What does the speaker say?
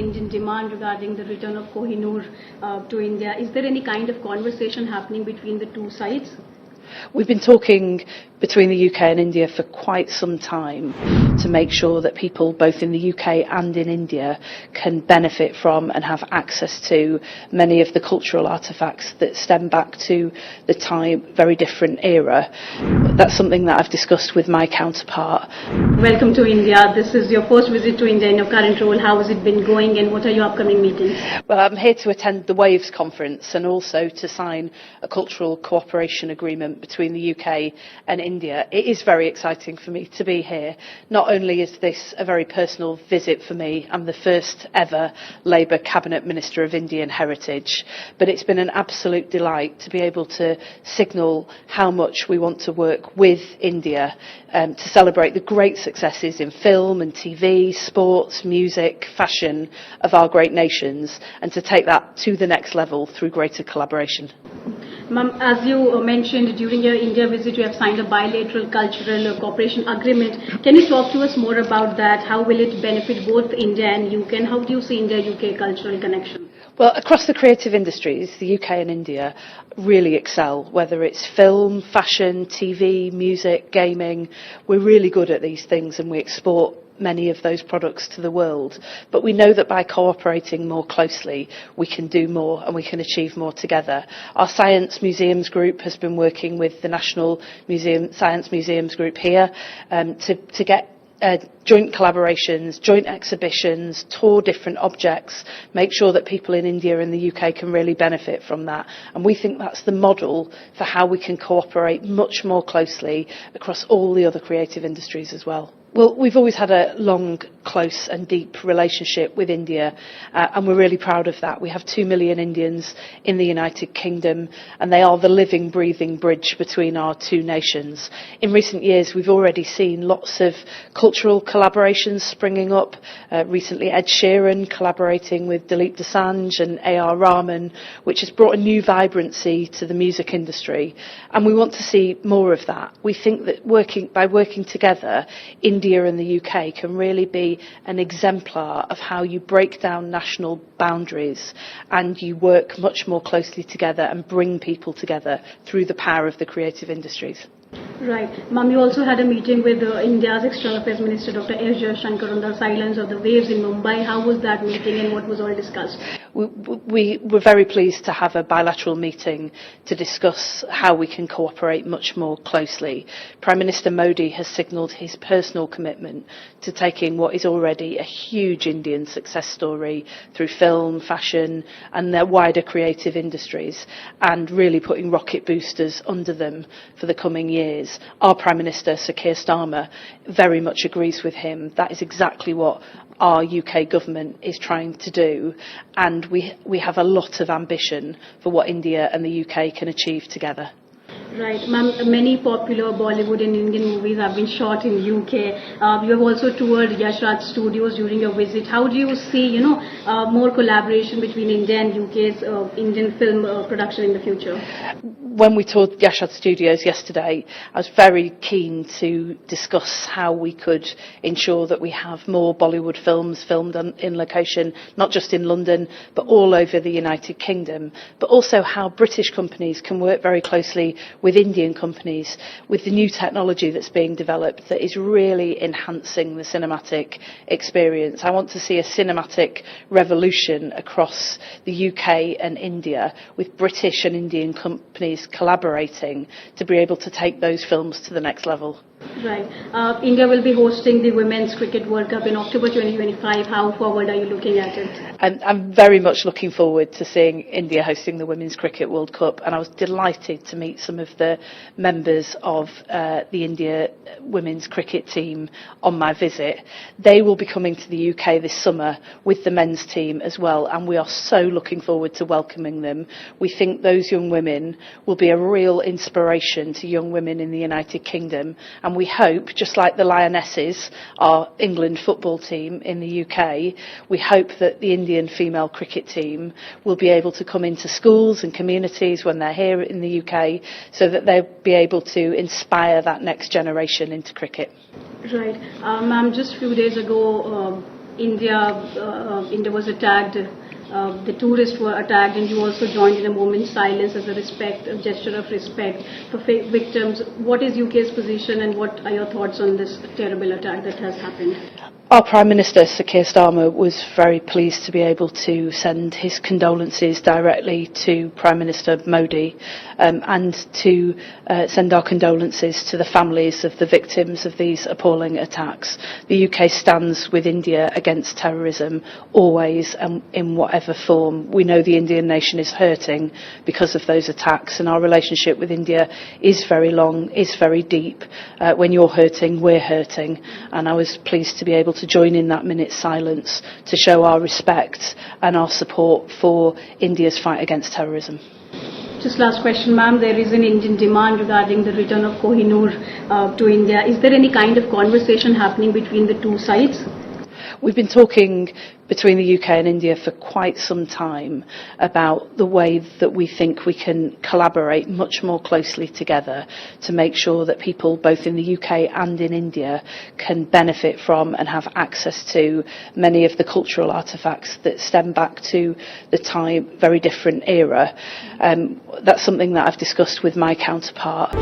Indian demand regarding the return of Kohinoor to India. Is there any kind of conversation happening between the two sides? We've been talking between the UK and India for quite some time to make sure that people both in the UK and in India can benefit from and have access to many of the cultural artefacts that stem back to the time, very different era. That's something that I've discussed with my counterpart. Welcome to India. This is your first visit to India in your current role. How has it been going and what are your upcoming meetings? Well, I'm here to attend the Waves conference and also to sign a cultural cooperation agreement between the UK and India. It is very exciting for me to be here. Not only is this a very personal visit for me, I'm the first ever Labour Cabinet Minister of Indian Heritage, but it's been an absolute delight to be able to signal how much we want to work with India to celebrate the great successes in film and TV, sports, music, fashion of our great nations, and to take that to the next level through greater collaboration. Ma'am, as you mentioned, during your India visit, you have signed a bilateral cultural cooperation agreement. Can you talk to us more about that? How will it benefit both India and UK? And how do you see India-UK cultural connection? Well, across the creative industries, the UK and India really excel, whether it's film, fashion, TV, music, gaming. We're really good at these things and we export many of those products to the world. But we know that by cooperating more closely, we can do more and we can achieve more together. Our Science Museums Group has been working with the National Science Museums Group here to get joint collaborations, joint exhibitions, tour different objects, make sure that people in India and the UK can really benefit from that. And we think that's the model for how we can cooperate much more closely across all the other creative industries as well. Well, we've always had a long, close and deep relationship with India and we're really proud of that. We have 2 million Indians in the United Kingdom and they are the living, breathing bridge between our two nations. In recent years, we've already seen lots of cultural collaborations springing up. Recently, Ed Sheeran collaborating with Dileep Dosanjh and A.R. Rahman, which has brought a new vibrancy to the music industry. And we want to see more of that. We think that by working together, India and the UK can really be an exemplar of how you break down national boundaries and you work much more closely together and bring people together through the power of the creative industries. Right. Ma'am, you also had a meeting with India's External Affairs Minister Dr. S. Jaishankar on the sidelines of the Waves in Mumbai. How was that meeting and what was all discussed? We were very pleased to have a bilateral meeting to discuss how we can cooperate much more closely. Prime Minister Modi has signalled his personal commitment to taking what is already a huge Indian success story through film, fashion and their wider creative industries and really putting rocket boosters under them for the coming years. Our Prime Minister, Sir Keir Starmer, very much agrees with him. That is exactly what our UK government is trying to do and we have a lot of ambition for what India and the UK can achieve together. Right, ma'am, many popular Bollywood and Indian movies have been shot in UK. You have also toured Yash Raj Studios during your visit. How do you see, more collaboration between India and UK's Indian film production in the future? When we toured Yash Raj Studios yesterday, I was very keen to discuss how we could ensure that we have more Bollywood films filmed in location, not just in London, but all over the United Kingdom, but also how British companies can work very closely with Indian companies, with the new technology that's being developed that is really enhancing the cinematic experience. I want to see a cinematic revolution across the UK and India, with British and Indian companies collaborating to be able to take those films to the next level. Right. India will be hosting the Women's Cricket World Cup in October 2025. How forward are you looking at it? I'm very much looking forward to seeing India hosting the Women's Cricket World Cup, and I was delighted to meet some of the members of the India women's cricket team on my visit. They will be coming to the UK this summer with the men's team as well, and we are so looking forward to welcoming them. We think those young women will be a real inspiration to young women in the United Kingdom, and we hope, just like the Lionesses, our England football team in the UK, we hope that the Indian female cricket team will be able to come into schools and communities when they're here in the UK so that they'll be able to inspire that next generation into cricket. Right. Ma'am, just a few days ago, India was attacked. The tourists were attacked, and you also joined in a moment's silence as a gesture of respect for victims. What is UK's position, and what are your thoughts on this terrible attack that has happened? Our Prime Minister, Sir Keir Starmer, was very pleased to be able to send his condolences directly to Prime Minister Modi and to send our condolences to the families of the victims of these appalling attacks. The UK stands with India against terrorism, always and in whatever form. We know the Indian nation is hurting because of those attacks, and our relationship with India is very long, is very deep. When you're hurting, we're hurting, and I was pleased to be able to join in that minute's silence to show our respect and our support for India's fight against terrorism. Just last question, ma'am. There is an Indian demand regarding the return of Kohinoor to India. Is there any kind of conversation happening between the two sides? We've been talking between the UK and India for quite some time about the way that we think we can collaborate much more closely together to make sure that people both in the UK and in India can benefit from and have access to many of the cultural artefacts that stem back to the very different era. That's something that I've discussed with my counterpart.